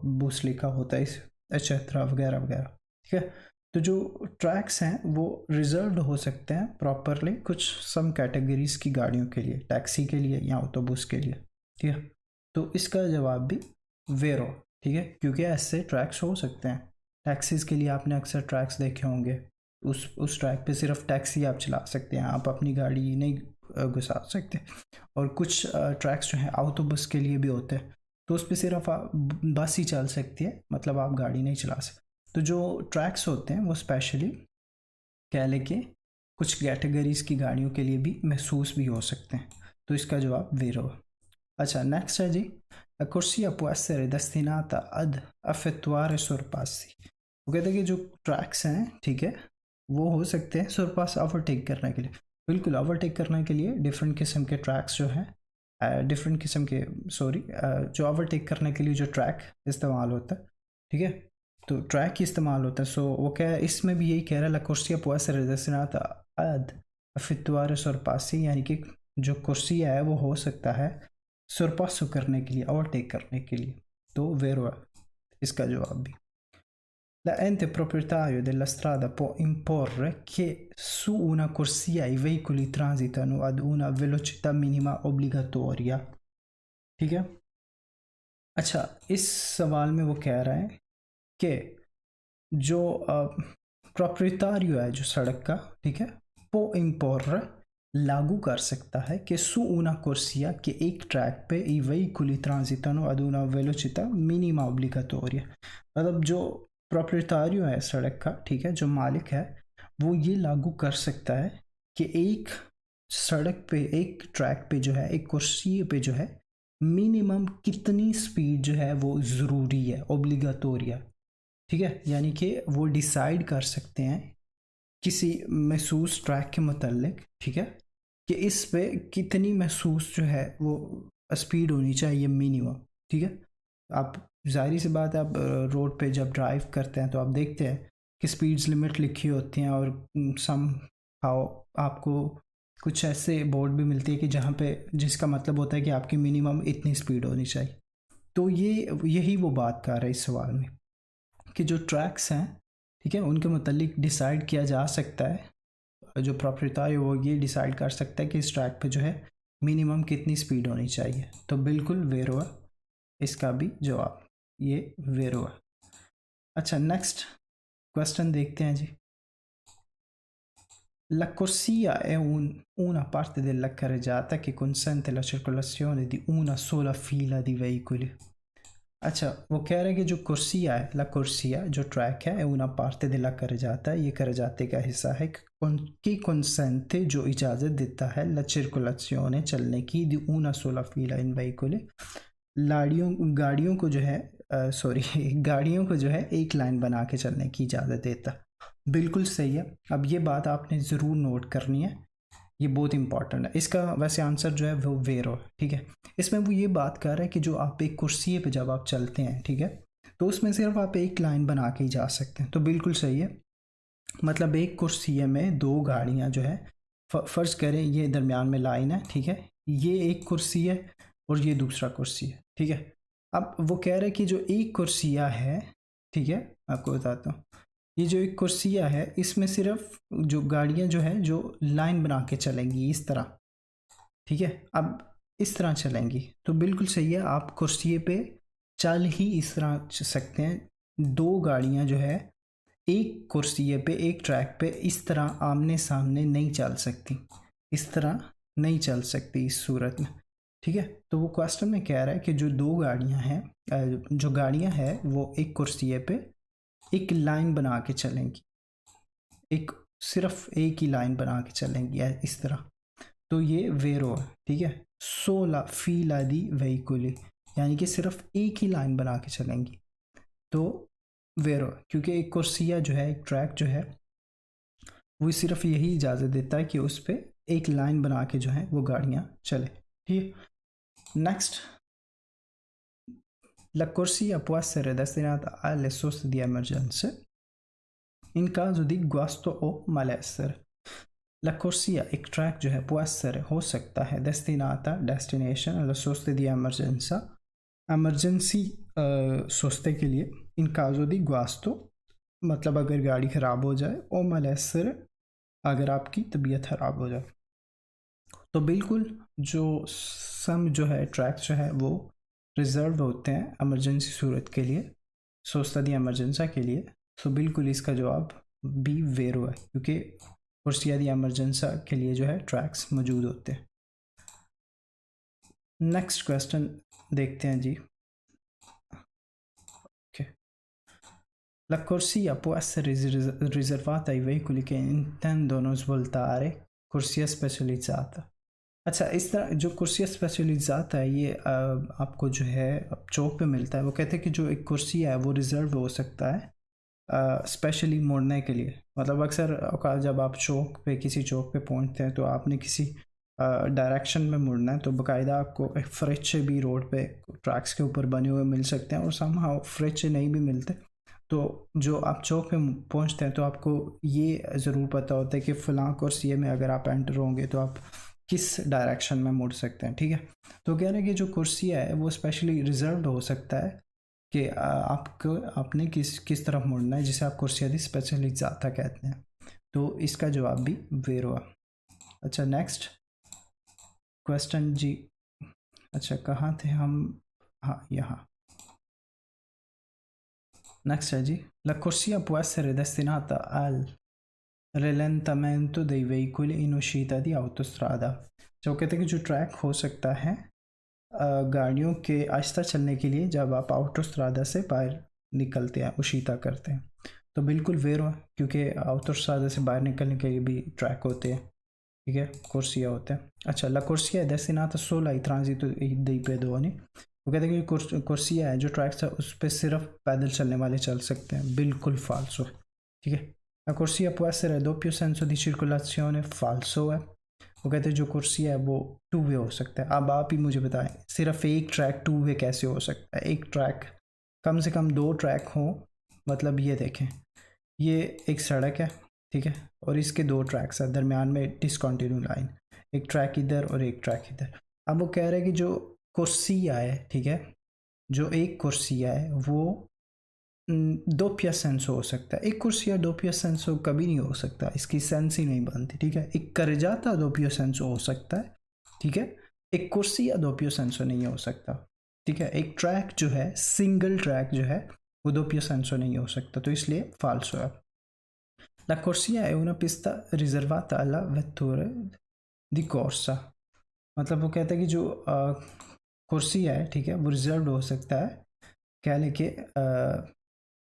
बस लिखा होता है, इस एट्सेट्रा वगैरह वगैरह, ठीक है। तो जो ट्रैक्स हैं वो रिजर्व्ड हो सकते हैं प्रॉपरली कुछ सम कैटेगरीज की गाड़ियों के लिए, टैक्सी के लिए या ऑटोबस के लिए, ठीक है। तो इसका जवाब भी वेरो, ठीक है, क्योंकि ऐसे ट्रैक्स हो सकते हैं। टैक्सीज के लिए आपने अक्सर ट्रैक्स देखे होंगे, उस ट्रैक पे सिर्फ टैक्सी आप चला सकते हैं, आप अपनी गाड़ी नहीं घुसा सकते। और कुछ ट्रैक्स जो हैं ऑटोबस के लिए भी होते हैं, तो उस पर सिर्फ बस ही चल सकती है, मतलब आप गाड़ी नहीं चला सकते। तो जो ट्रैक्स होते हैं वो स्पेशली कह लें कि कुछ कैटेगरीज की गाड़ियों के लिए भी महसूस भी हो सकते हैं। तो इसका जवाब वेरो है। अच्छा, नेक्स्ट है जी, la corsia può essere destinata ad effettuare sorpassi। वो कहते हैं कि जो ट्रैक्स हैं, ठीक है, वो हो सकते हैं सरपास ओवरटेक करने के लिए। बिल्कुल, ओवरटेक करने के लिए डिफरेंट किस्म के ट्रैक्स जो हैं, डिफरेंट किस्म के सॉरी जो ओवरटेक करने के लिए जो ट्रैक इस्तेमाल होता है, ठीक है, तो ट्रैक ही इस्तेमाल होता है। सो वो क्या है, इसमें भी यही कह रहा है, la corsia può essere destinata ad effettuare sorpassi, यानी कि जो कुर्सी है वो हो सकता है सरपासो करने के लिए, ओवरटेक करने के लिए। तो vero è इसका जवाब भी। L'ente proprietario della strada può imporre che su una corsia i veicoli transitano ad una velocità minima obbligatoria। ठीक है। अच्छा, इस सवाल में वो कह रहा है कि जो प्रोप्रियटारियो है जो सड़क का, ठीक है, वो इम्पोर्र लागू कर सकता है कि su una corsia के एक ट्रैक पे i veicoli transitano ad una velocità minima obbligatoria। मतलब जो प्रोप्रियटारियो है सड़क का, ठीक है, जो मालिक है, वो ये लागू कर सकता है कि एक सड़क पे, एक ट्रैक पे जो है, एक कुर्सी पे जो है, मिनिमम कितनी स्पीड जो है वो ज़रूरी है, ओब्लिगाटोरिया। ठीक है, यानी कि वो डिसाइड कर सकते हैं किसी महसूस ट्रैक के मुतालिक, ठीक है, कि इस पे कितनी महसूस जो है वो स्पीड होनी चाहिए मिनिमम। ठीक है, आप जाहिर सी बात है, आप रोड पे जब ड्राइव करते हैं तो आप देखते हैं कि स्पीड्स लिमिट लिखी होती हैं और सम हाउ आपको कुछ ऐसे बोर्ड भी मिलती है कि जहाँ पे जिसका मतलब होता है कि आपकी मिनिमम इतनी स्पीड होनी चाहिए। तो यही वो बात कर रहे हैं इस सवाल में कि जो ट्रैक्स हैं, ठीक है, उनके मुतालिक डिसाइड किया जा सकता है, जो प्रोप्रियटारी है वो ये डिसाइड कर सकता है कि इस ट्रैक पे जो है मिनिमम कितनी स्पीड होनी चाहिए। तो बिल्कुल वेरो है इसका भी जवाब, ये वेरो है। अच्छा, नेक्स्ट क्वेश्चन देखते हैं जी। La corsia è una parte della carreggiata che consente la circolazione di una sola fila di veicoli। अच्छा, वो कह रहे हैं कि जो कुर्सिया है, ला कुर्सिया जो ट्रैक है una parte della carreggiata, ये carreggiate का हिस्सा है, कि consente जो इजाज़त देता है la circolazione चलने की di una sola fila in veicoli, गाड़ियों को जो है गाड़ियों को जो है एक लाइन बना के चलने की इजाज़त देता। बिल्कुल सही है। अब ये बात आपने ज़रूर नोट करनी है, ये बहुत इंपॉर्टेंट है। इसका वैसे आंसर जो है वो वेरो है। ठीक है, इसमें वो ये बात कर रहा है कि जो आप एक कुर्सी पे जब आप चलते हैं, ठीक है, तो उसमें सिर्फ आप एक लाइन बना के ही जा सकते हैं। तो बिल्कुल सही है, मतलब एक कुर्सी में दो गाड़ियाँ जो है, फ़र्ज़ करें ये दरमियान में लाइन है, ठीक है, ये एक कुर्सी है और ये दूसरा कुर्सी है। ठीक है, अब वो कह रहे हैं कि जो एक कुर्सिया है, ठीक है, आपको बताता हूँ, ये जो एक कुर्सिया है इसमें सिर्फ जो गाड़ियाँ जो है जो लाइन बना के चलेंगी इस तरह। ठीक है, अब इस तरह चलेंगी तो बिल्कुल सही है, आप कुर्सी पे चल ही इस तरह चल सकते हैं। दो गाड़ियाँ जो है एक कुर्सी पे, एक ट्रैक पे इस तरह आमने सामने नहीं चल सकती, इस तरह नहीं चल सकती इस सूरत में। ठीक है, तो वो क्वेश्चन में कह रहा है कि जो दो गाड़ियाँ हैं, जो गाड़ियाँ हैं वो एक कुर्सी पे एक लाइन बना के चलेंगी, एक सिर्फ एक ही लाइन बना के चलेंगी इस तरह। तो ये वेरो है। ठीक है, सोला फीला दी वेहिकुली, यानी कि सिर्फ एक ही लाइन बना के चलेंगी। तो वेरो, क्योंकि एक कुर्सिया जो है, एक ट्रैक जो है, वो सिर्फ यही इजाज़त देता है कि उस पर एक लाइन बना के जो है वो गाड़ियाँ चले। ठीक है, next, la corsia può essere destinata alle soste di emergenza in caso di guasto o malessere। La corsia एक ट्रैक जो है può essere हो सकता है destinata destination alle soste di emergenza emergency सोस्ते के लिए in caso di guasto मतलब अगर गाड़ी ख़राब हो जाए, ओ malessere अगर आपकी तबीयत ख़राब हो जाए। तो बिल्कुल जो सम जो है ट्रैक्स जो है वो रिज़र्व होते हैं एमरजेंसी सूरत के लिए, सोस्ता दी एमरजेंसा के लिए। तो बिल्कुल इसका जवाब बी वेरो है, क्योंकि कुर्सिया दी एमरजेंसा के लिए जो है ट्रैक्स मौजूद होते हैं। नेक्स्ट क्वेश्चन देखते हैं जी। La corsia può essere riservata ai veicoli che intendono svoltare corsia specializzata। अच्छा, इस तरह जो कुर्सिया स्पेशलिज़ाता है ये आपको जो है चौक पे मिलता है। वो कहते हैं कि जो एक कुर्सी है वो रिज़र्व हो सकता है स्पेशली मोड़ने के लिए। मतलब अक्सर जब आप चौक पे, किसी चौक पे पहुंचते हैं तो आपने किसी डायरेक्शन में मुड़ना है, तो बाकायदा आपको एक फ्रिज भी रोड पे ट्रैक्स के ऊपर बने हुए मिल सकते हैं, और समहाउ फ्रिज नहीं भी मिलते तो जो आप चौक पे पहुंचते हैं तो आपको ये ज़रूर पता होता है कि फ़लाँ कुर्सी में अगर आप एंटर होंगे तो आप किस डायरेक्शन में मुड़ सकते हैं, ठीक है। तो कह रहे हैं कि जो कुर्सिया है वो स्पेशली रिजर्व्ड हो सकता है कि आपको आपने किस तरफ मुड़ना है, जिसे आप कुर्सिया दी स्पेशलिज्जाता कहते हैं। तो इसका जवाब भी वेर हुआ। अच्छा नेक्स्ट क्वेश्चन जी। अच्छा कहाँ थे हम, हाँ यहाँ। नेक्स्ट है जी, la corsia può essere destinata al rallentamento dei veicoli in uscita di autostrada। जो कहते हैं कि जो ट्रैक हो सकता है गाड़ियों के आहिस्ता चलने के लिए जब आप ऑटोस्ट्रादा से बाहर निकलते हैं, उशीता करते हैं। तो बिल्कुल वेर हो, क्योंकि ऑटोस्ट्रादा से बाहर निकलने के लिए भी ट्रैक होते हैं, ठीक है, कुर्सिया होते हैं। अच्छा la corsia è destinata solo ai transito dei pedoni। वो कहते हैं कि कुर्सिया है जो ट्रैक्स है उस पर सिर्फ पैदल चलने वाले चल सकते हैं, बिल्कुल फाल्सो, ठीक है। la corsia può essere a doppio senso di circolazione, फाल्सो है। वो कहते हैं जो कुर्सिया है वो टू वे हो सकता है। अब आप ही मुझे बताएं सिर्फ एक ट्रैक टू वे कैसे हो सकता है, एक ट्रैक कम से कम 2 ट्रैक हो। मतलब ये देखें, ये एक सड़क है, ठीक है, और इसके 2 ट्रैक्स है, दरमियान में डिसकंटिन्यू लाइन, एक ट्रैक इधर और एक ट्रैक इधर। अब वो कह रहे हैं कि जो कुर्सिया है, ठीक है, जो एक कुर्सिया है वो दोप्या सेंसो हो सकता है। एक कुर्सिया दोप्या सेंसो कभी नहीं हो सकता, इसकी सेंस ही नहीं बनती, ठीक है। एक करजाता दोप्या सेंसो हो सकता है, ठीक है, एक कुर्सिया दोप्या सेंसो नहीं हो सकता, ठीक है। एक ट्रैक जो है, सिंगल ट्रैक जो है वो दोप्या सेंसो नहीं हो सकता, तो इसलिए फाल्सो है। La corsia è una pista riservata alla vetture di corsa। मतलब वो कहता है कि जो कुर्सिया है, ठीक है, वो रिजर्व हो सकता है कह लें कि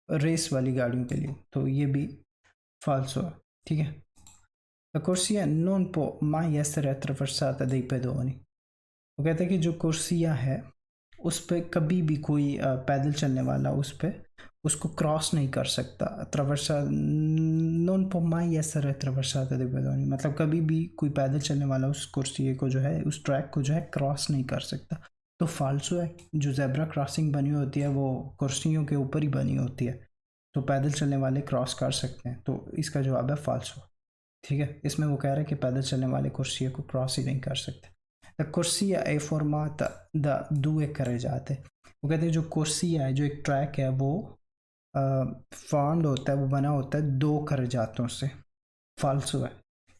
रेस वाली गाड़ियों के लिए, तो ये भी फाल्सो है, ठीक है। La corsia non può mai essere attraversata dai pedoni। वो कहते हैं कि जो कुर्सिया है उस पर कभी भी कोई पैदल चलने वाला उस पर उसको क्रॉस नहीं कर सकता। ट्रवर्सा नॉन पो माई essere attraversata dai pedoni, मतलब कभी भी कोई पैदल चलने वाला उस कुर्सिये को जो है, उस ट्रैक को जो है क्रॉस नहीं कर सकता, तो फाल्सो है। जो जेब्रा क्रॉसिंग बनी होती है वो कुर्सियों के ऊपर ही बनी होती है, तो पैदल चलने वाले क्रॉस कर सकते हैं, तो इसका जवाब है फाल्सो, ठीक है। इसमें वो कह रहे हैं कि पैदल चलने वाले कुर्सिये को क्रॉस ही नहीं कर सकते। La corsia è formata da 2 carreggiate। वो कहते हैं जो कुर्सिया है, जो एक ट्रैक है, वो फॉर्म्ड होता है, वो बना होता है 2 carreggiatों से। फाल्सो है,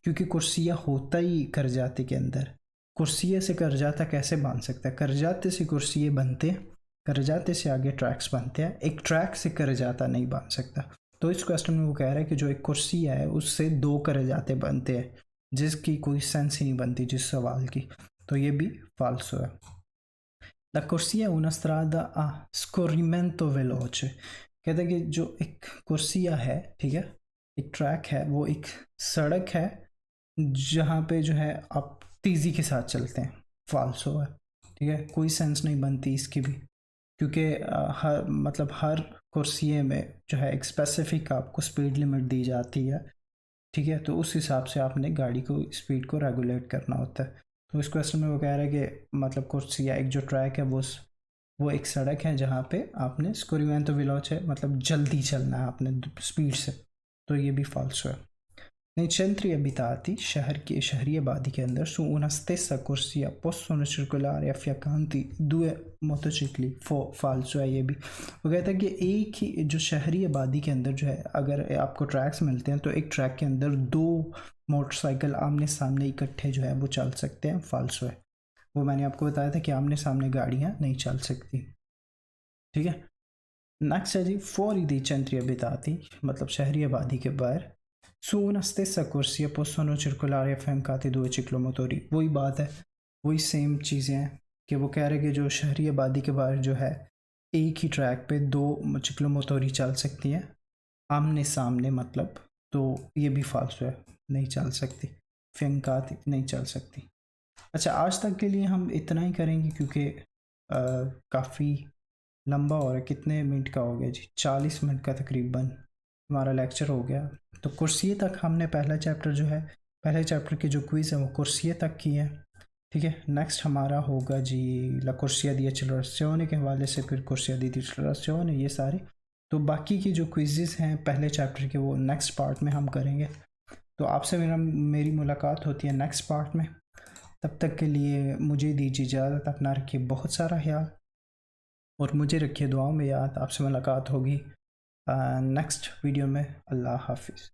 क्योंकि कुर्सिया होता ही करजाते के अंदर। कुर्सिये से करजाता कैसे बन सकता है? करजाते से कुर्सिये बनते हैं, करजाते से आगे ट्रैक्स बनते हैं, एक ट्रैक से करजाता नहीं बन सकता। तो इस क्वेश्चन में वो कह रहा है कि जो एक कुर्सिया है उससे 2 करजाते बनते हैं, जिसकी कोई सेंस ही नहीं बनती जिस सवाल की, तो ये भी फाल्सो है। La corsia è una strada a scorrimento veloce। कहते हैं कि जो एक कुर्सिया है, ठीक है, एक ट्रैक है, वो एक सड़क है जहाँ पे जो है आप तेज़ी के साथ चलते हैं, फाल्सो है, ठीक है। कोई सेंस नहीं बनती इसकी भी, क्योंकि हर मतलब हर कुर्सिये में जो है एक स्पेसिफिक आपको स्पीड लिमिट दी जाती है, ठीक है, तो उस हिसाब से आपने गाड़ी को स्पीड को रेगुलेट करना होता है। तो इस क्वेश्चन में वो कह रहा है कि मतलब कुर्सिया एक जो ट्रैक है वो एक सड़क है जहाँ पे आपने स्कोरिमेंटो वेलोचे मतलब जल्दी चलना है आपने स्पीड से, तो ये भी फाल्सो है। Nei centri abitati, शहरी आबादी के अंदर, su una stessa corsia possono circolare affiancanti 2 motorcycle, फाल्सो है ये भी। वो कहता है कि एक ही जो शहरी आबादी के अंदर जो है, अगर आपको ट्रैक्स मिलते हैं तो एक ट्रैक के अंदर 2 मोटरसाइकिल आमने सामने इकट्ठे जो है वो चल सकते हैं, फाल्सो है। वो मैंने आपको बताया था कि आमने सामने गाड़ियाँ नहीं चल सकती, ठीक है। नेक्स्ट है जी, fuori dei centri abitati, मतलब शहरी आबादी के बाहर, su una stessa corsia possono circolare affiancati 2 ciclomotori। वही बात है, वही सेम चीज़ें हैं कि वो कह रहे हैं कि जो शहरी आबादी के बाहर जो है एक ही ट्रैक पे 2 चिक्लोमोटोरी चल सकती हैं आमने सामने, मतलब, तो ये भी फाल्सो है, नहीं चल सकती, फियांकाती नहीं चल सकती। अच्छा आज तक के लिए हम इतना ही करेंगे क्योंकि काफ़ी लंबा हो रहा है। कितने मिनट का हो गया जी? 40 मिनट का तकरीबन हमारा लेक्चर हो गया। तो कुर्सिये तक हमने पहला चैप्टर जो है, पहले चैप्टर की जो क्विज़ है वो कुर्सिये तक की है, ठीक है। नेक्स्ट हमारा होगा जी ला कुर्सिया दी एक्सेलरेशिone के हवाले से, फिर कुर्सिया दी एक्सेलरेशिone, ये सारे। तो बाकी की जो क्विज़ेस हैं पहले चैप्टर के वो नेक्स्ट पार्ट में हम करेंगे। तो आपसे मेरी मुलाकात होती है नेक्स्ट पार्ट में। तब तक के लिए मुझे दीजिए इजाज़त, अपना रखिए बहुत सारा ख्याल और मुझे रखिए दुआओं में याद। आपसे मुलाकात होगी नेक्स्ट वीडियो में। अल्लाह हाफिज़।